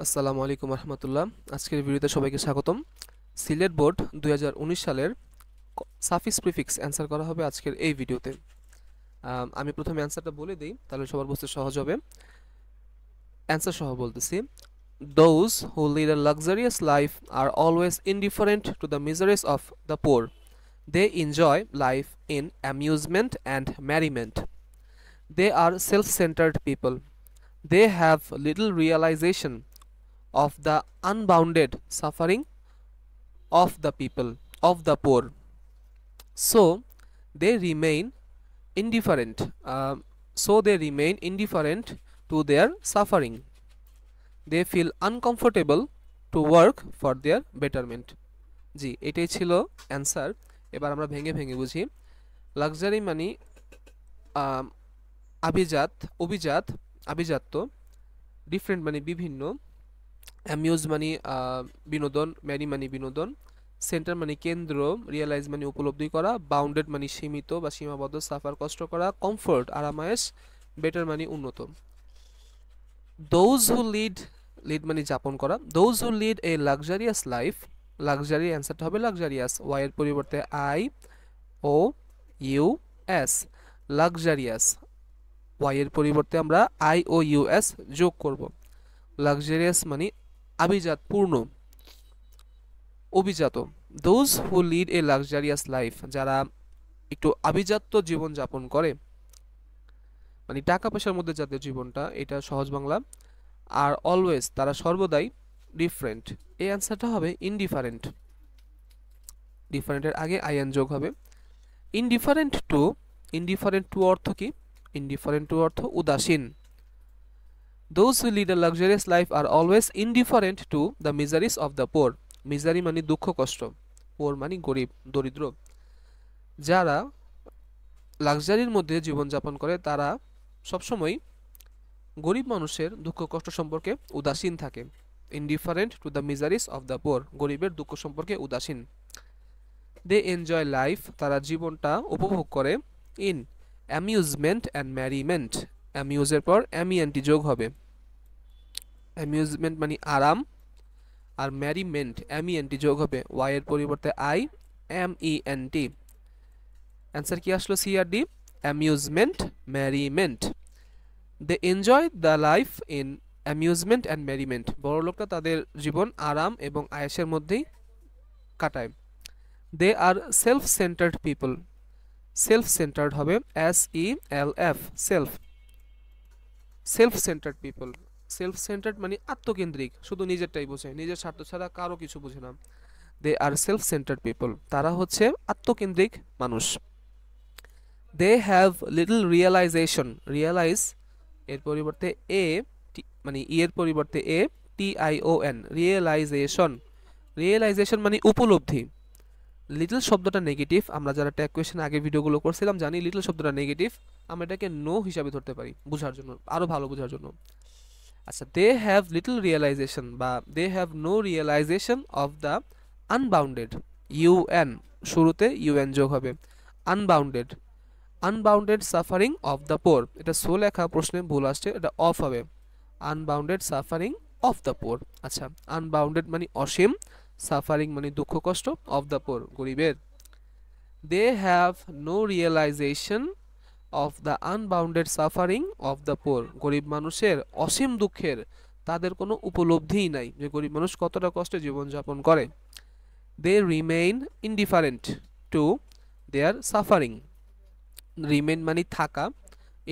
আসসালামু আলাইকুম রহমতুল্লাহ। আজকের ভিডিওতে সবাইকে স্বাগতম। সিলেট বোর্ড 2019 সালের সাফিক্স প্রিফিক্স অ্যান্সার করা হবে আজকের এই ভিডিওতে। আমি প্রথমে অ্যান্সারটা বলে দিই, তাহলে সবার বুঝতে সহজ হবে। অ্যান্সার সহ বলতেছি, those who lead a luxurious life are always indifferent to the miseries of the poor. They enjoy life in amusement and merriment. They are self-centred people. They have little realization of the unbounded suffering of the people, of the poor. So they remain indifferent. To their suffering. They feel uncomfortable to work for their betterment. জি, এটাই ছিল answer. এবার আমরা ভেঙে ভেঙে বুঝি। Luxury মানে আভিজাত, অভিজাত, আভিজাত্য। ডিফারেন্ট মানে বিভিন্ন। অ্যামিউজ মানে বিনোদন, ম্যারি মানে বিনোদন, সেন্টার মানে কেন্দ্র, রিয়েলাইজ মানে উপলব্ধি করা, বাউন্ডেড মানে সীমিত বা সীমাবদ্ধ, সাফার কষ্ট করা, কমফোর্ট আরামায়েশ, বেটার মানে উন্নত। দোজ হু লিড মানে যাপন করা, those who lead a luxurious life, luxury অ্যান্সারটা হবে লাক্সারিয়াস, ওয়াই এর পরিবর্তে I O U S, luxurious. Y এর পরিবর্তে আমরা আই ও ইউ এস যোগ করব। লাক্সারিয়াস মানে আভিজাত, পূর্ণ, অভিজাত। Those who lead a luxurious life, যারা একটু আভিজাত্য জীবন যাপন করে, মানে টাকা পয়সার মধ্যে যাদের জীবনটা, এটা সহজ বাংলা। আর অলওয়েজ, তারা সর্বদাই, ডিফারেন্ট, এই অ্যান্সারটা হবে ইনডিফারেন্ট। ডিফারেন্টের আগে আইএন যোগ হবে। ইনডিফারেন্ট টু, ইনডিফারেন্ট টু অর্থ কি? ইনডিফারেন্ট টু অর্থ উদাসীন। Those who lead a luxurious life are always indifferent to the miseries of the poor. Misery মানে দুঃখ কষ্ট, পোর মানে গরিব, দরিদ্র। যারা লাক্সারির মধ্যে জীবনযাপন করে তারা সবসময় গরিব মানুষের দুঃখ কষ্ট সম্পর্কে উদাসীন থাকে। Indifferent to the miseries of the poor, গরিবের দুঃখ সম্পর্কে উদাসীন। দে এনজয় লাইফ, তারা জীবনটা উপভোগ করে। ইন অ্যামিউজমেন্ট অ্যান্ড ম্যারিমেন্ট, অ্যামিউজের পর অ্যামিএনটি যোগ হবে। অ্যামিউজমেন্ট মানে আরাম, আর ম্যারিমেন্ট এমইএনটি যোগ হবে, ওয়াই এর পরিবর্তে I M E N T. Answer কি আসলো? C R D, amusement, merriment. They enjoy the life in amusement and merriment, বড় লোকরা তাদের জীবন আরাম এবং আয়েশের মধ্যেই কাটায়। They are self centred people, self centred হবে S E L F, self, self centred people. Self centred মানে আত্মকেন্দ্রিক, শুধু নিজেরটাই বোঝে, নিজের স্বার্থ ছাড়া কারো কিছু বোঝে না। They are self centred people, তারা হচ্ছে আত্মকেন্দ্রিক মানুষ। They have little realisation, realise এর পরিবর্তে এ, মানে ই এর পরিবর্তে A, T I O N, realisation. Realisation মানে উপলব্ধি। লিটল শব্দটা নেগেটিভ, আমরা যারা ট্যাগ কোয়েশ্চেন আগে ভিডিওগুলো করছিলাম জানি লিটল শব্দটা নেগেটিভ। আমরা এটাকে নো হিসাবে ধরতে পারি বোঝার জন্য, আরো ভালো বোঝার জন্য। আচ্ছা, দে হ্যাভ লিটল রিয়েলাইজেশন বা they have no realisation of the unbounded, UN, শুরুতে ইউএন যোগ হবে। Unbounded, unbounded suffering of the poor, এটা সো লেখা, প্রশ্নে ভুল আসছে, এটা অফ হবে। Unbounded suffering of the poor. আচ্ছা, আনবাউন্ডেড মানে অসীম, সাফারিং মানে দুঃখ কষ্ট, অফ দ্য পোর গরিবের। They have no realisation of the unbounded suffering of the poor, গরিব মানুষের অসীম দুঃখের তাদের কোনো উপলব্ধিই নাই, যে গরিব মানুষ কতটা কষ্টে জীবনযাপন করে। They remain indifferent to their suffering, remain মানে থাকা,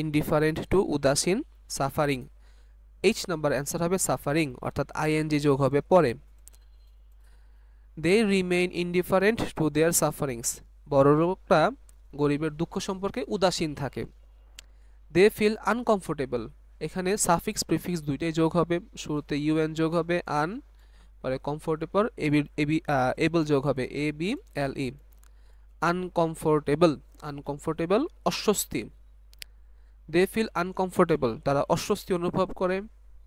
ইনডিফারেন্ট টু উদাসীন, সাফারিং, এইচ নাম্বার অ্যান্সার হবে সাফারিং, অর্থাৎ আইএনজি যোগ হবে পরে। They remain indifferent to their sufferings, বড় লোকরা গরিবের দুঃখ সম্পর্কে উদাসীন থাকে। দে ফিল আনকমফোর্টেবল, এখানে সাফিক্স প্রিফিক্স দুইটাই যোগ হবে, শুরুতে ইউএন যোগ হবে, আন, পরে কমফোর্টেবল এবল যোগ হবে, A B L E, uncomfortable, uncomfortable অস্বস্তি। দে ফিল আনকমফোর্টেবল, তারা অস্বস্তি অনুভব করে।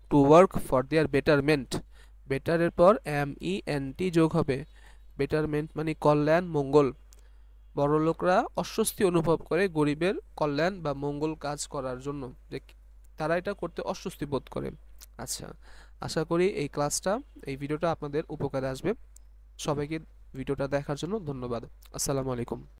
To work for their betterment, বেটারের পর এম ই এন টি যোগ হবে, বেটারমেন্ট মানে কল্যাণ, মঙ্গল। বড়লোকরা অস্বস্তি অনুভব করে গরিবের কল্যাণ বা মঙ্গল কাজ করার জন্য, যে তারা এটা করতে অস্বস্তি বোধ করে। আচ্ছা, আশা করি এই ক্লাসটা, এই ভিডিওটা আপনাদের উপকারে আসবে। সবাইকে ভিডিওটা দেখার জন্য ধন্যবাদ। আসসালামু আলাইকুম।